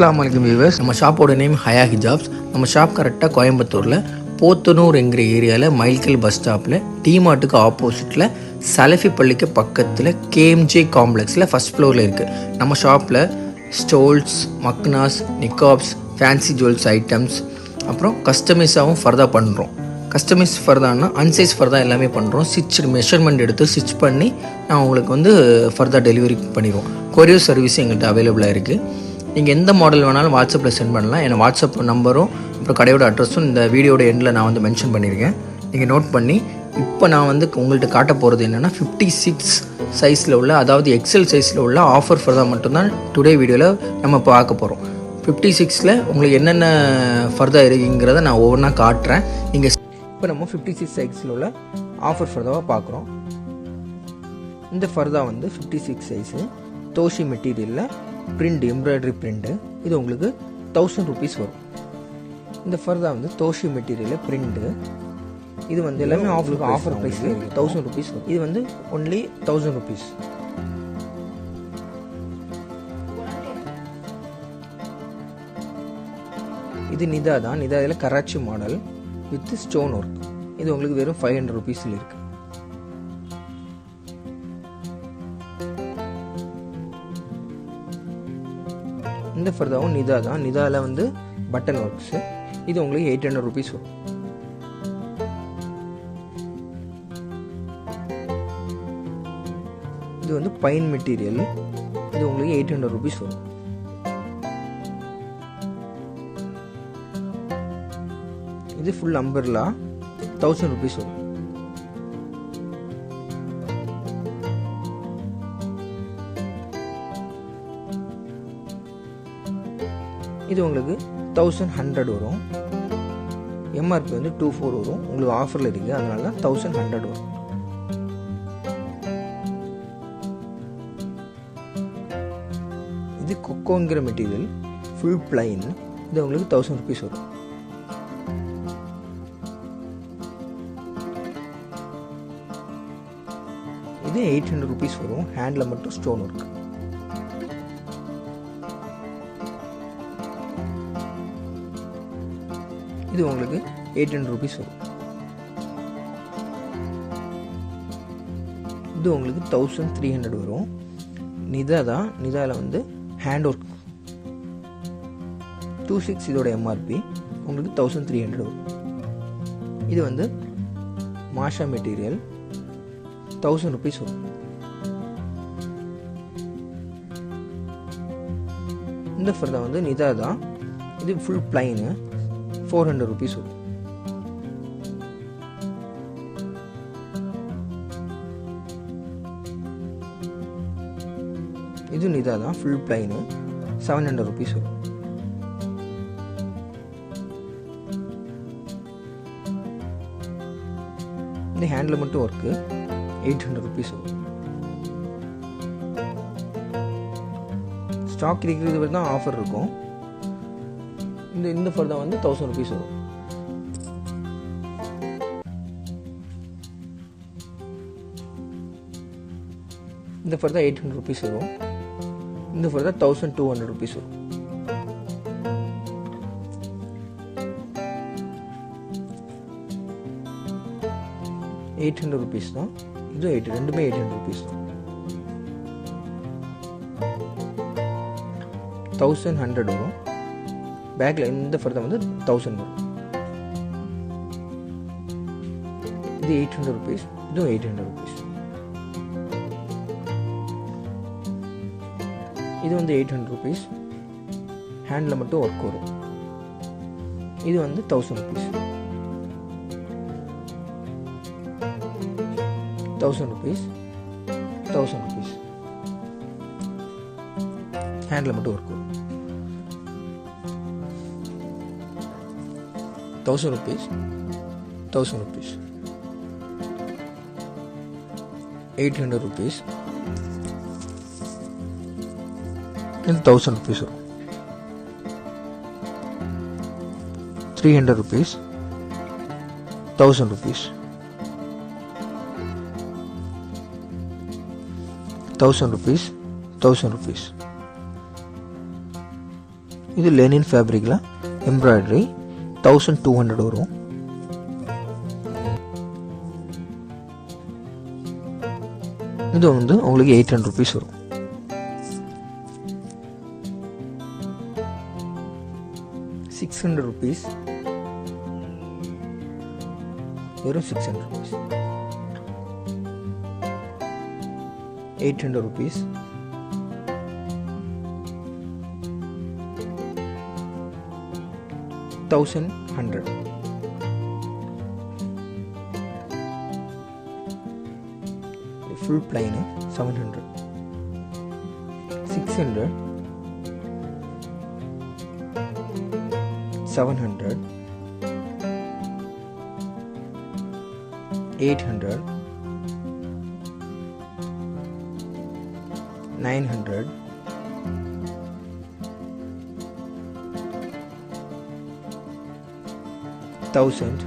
அஸ்ஸலாமு அலைக்கும் வியூவர்ஸ். நம்ம ஷாப்போட நேம் ஹயா ஹிஜாப்ஸ். நம்ம ஷாப் கரெக்டாக கோயம்புத்தூரில் போத்தனூர் என்கிற ஏரியாவில் மைல்கல் பஸ் ஸ்டாப்பில் டிமார்ட்டுக்கு ஆப்போசிட்டில் சலஃபி பள்ளிக்கு பக்கத்தில் கேஎம்ஜே காம்ப்ளெக்ஸில் ஃபஸ்ட் ஃப்ளோரில் இருக்குது. நம்ம ஷாப்பில் ஸ்டோல்ஸ், மக்னாஸ், நிக்காப்ஸ், ஃபேன்சி ஜுவல்ஸ் ஐட்டம்ஸ், அப்புறம் கஸ்டமைஸாகவும் ஃபர்தா பண்ணுறோம். கஸ்டமைஸ் ஃபர்தான்னா அன்சைஸ் ஃபர்தா எல்லாமே பண்ணுறோம். மெஷர்மெண்ட் எடுத்து ஸ்டிச் பண்ணி நான் உங்களுக்கு ஃபர்தா டெலிவரி பண்ணிடுவோம். கொரியர் சர்வீஸ் எங்கள்கிட்ட அவைலபிளாக இருக்குது. நீங்கள் எந்த மாடல் வேணாலும் வாட்ஸ்அப்பில் சென்ட் பண்ணலாம். என் வாட்ஸ்அப் நம்பரும் அப்புறம் கடையோட அட்ரஸும் இந்த வீடியோட எண்டில் நான் மென்ஷன் பண்ணியிருக்கேன். நீங்கள் நோட் பண்ணி இப்போ நான் உங்கள்கிட்ட காட்ட போகிறது என்னென்னா 56 சைஸில் உள்ள, அதாவது எக்ஸல் சைஸில் உள்ள ஆஃபர் ஃபர்தா மட்டும்தான் டுடே வீடியோவில் நம்ம பார்க்க போகிறோம். 56ல் உங்களுக்கு என்னென்ன ஃபர்தா இருக்குங்கிறத நான் ஒவ்வொன்றா காட்டுறேன். நீங்கள் இப்போ நம்ம 56 சைஸில் உள்ள ஆஃபர் ஃபர்தாவாக பார்க்குறோம். இந்த ஃபர்தா 56 சைஸு தோஷி மெட்டீரியலில் பிரிண்ட், எம்ப்ராய்டரி பிரிண்ட்டு. இது உங்களுக்கு 1000 rupees வரும். இந்த ஃபர்தா தோஷி மெட்டீரியலில் பிரிண்ட்டு. இது எல்லாமே ஆஃபர் ப்ரைஸில் இருக்குது. 1000 rupees வரும். இது ஒன்லி 1000 rupees. இது நிதா தான். நிதாவில் Karachi model with stone work. இது உங்களுக்கு வெறும் 500 rupeesல இருக்கு. இந்த ஃபர்தாவும் நிதா தான். நிதாவில் பட்டன் ஒர்க்ஸ். இது உங்களுக்கு 800 rupees வரும். இது பைன் மெட்டீரியல். இது உங்களுக்கு 800 rupees வரும். இது ஃபுல் அம்பர்லா 1000 rupees வரும். இது உங்களுக்கு 1100 வரும். எம்ஆர்பி 24 வரும். உங்களுக்கு ஆஃபரில் இருக்குது, அதனால தான் 1100 வரும். இது கொக்கோங்கிற மெட்டீரியல் ஃபுல் பிளைன். இது உங்களுக்கு 1000 rupees வரும். இது 800 rupees வரும். ஹேண்டில் மட்டும் ஸ்டோன் ஒர்க். இது உங்களுக்கு 800 rupees வரும். இது உங்களுக்கு 1300 வரும். நிதா தான். நிதாவில் ஹேண்ட் ஒர்க் 26 இதோட எம்ஆர்பி உங்களுக்கு 1300 வரும். இது மாஷா மெட்டீரியல் 1000 rupees வரும். இந்த ஃபர்தா நிதா தான். இது ஃபுல் பிளைனு 400 rupees வரும். இது நிதா தான். ஃபுல் பிளைனு 700 rupees வரும். இந்த ஹேண்டில் மட்டும் ஒர்க்கு 800 rupees வரும். ஸ்டாக் இருக்கிறது தான் ஆஃபர் இருக்கும். இந்த ஃபர்தா 1000 rupees வரும். இந்த ஃபர்தா 800 rupees வரும். இந்த ஃபர்தா 1200 rupees வரும். ₹800 தான். இது ரெண்டுமே 800 rupees தான். 1100 வரும். பேக்கில் இந்த ஃபர்தா 1000 வரும். இது 800 rupees. இதுவும் 800 rupees. இது 800 rupees. ஹேண்டில் மட்டும் ஒர்க் வரும். இது 1000 rupees. 1000 rupees. 1000 rupees. ஹேண்டில் மட்டும் ஒர்க் வரும். 1000 rupees. 1000 rupees. 800 rupees. இது 1000 rupees வரும். 300 rupees. 1000 rupees. 1000 rupees. 1000 rupees. இது லெனின் ஃபேப்ரிக்கில் எம்ப்ராய்டரி 1200 வரும். இது வந்து உங்களுக்கு 800 rupees வரும். ₹600 வெறும் ₹600. ₹800 1100. Full plain 700. 600. 700. 800. 900. 1000.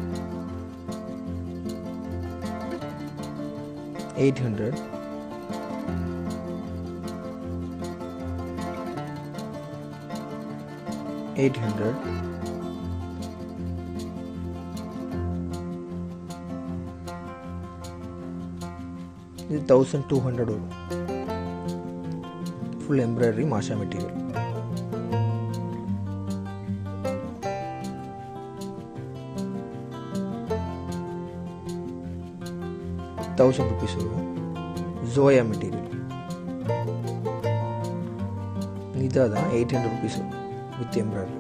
800. 800. 1200 வரும். ஃபுல் எம்ப்ராய்டரி மாஷா மெட்டீரியல். ₹1000 வரும். ஜோயா மெட்டீரியல். இதான் ₹800 வரும் வித் எம்ப்ராய்டரி.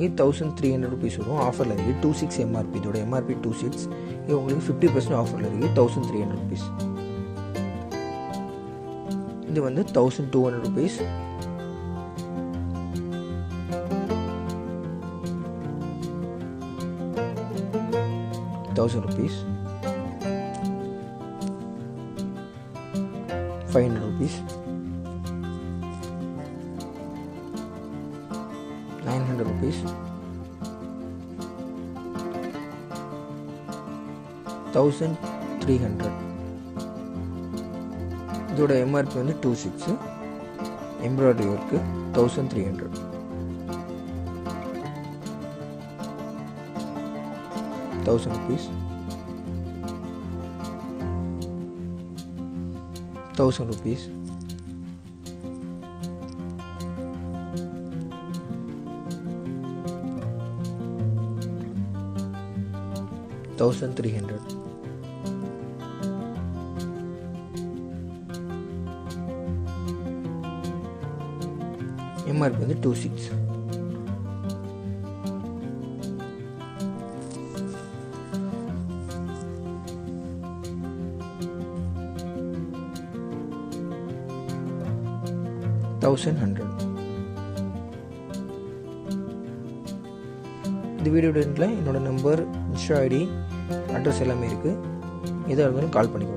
இது ₹1300 வரும். ஆஃபரில் இருக்குது. 26 MRP. இதோட MRP 26. இது உங்களுக்கு 50% ஆஃபரில் இருக்குது. ₹1300. இது வந்து ₹1200. ₹1000. ₹500. ₹900. ₹1300. இதோட MRP வந்து 26. Embroidery work 1300. ₹1000. ₹1000. $1300. MRP வந்து 26. $1100. இந்த வீடியோ என்னோட நம்பர், இன்ஸ்டா ஐடி, அட்ரஸ் எல்லாமே இருக்குது. எதாக இருந்தாலும் கால் பண்ணிக்கோங்க.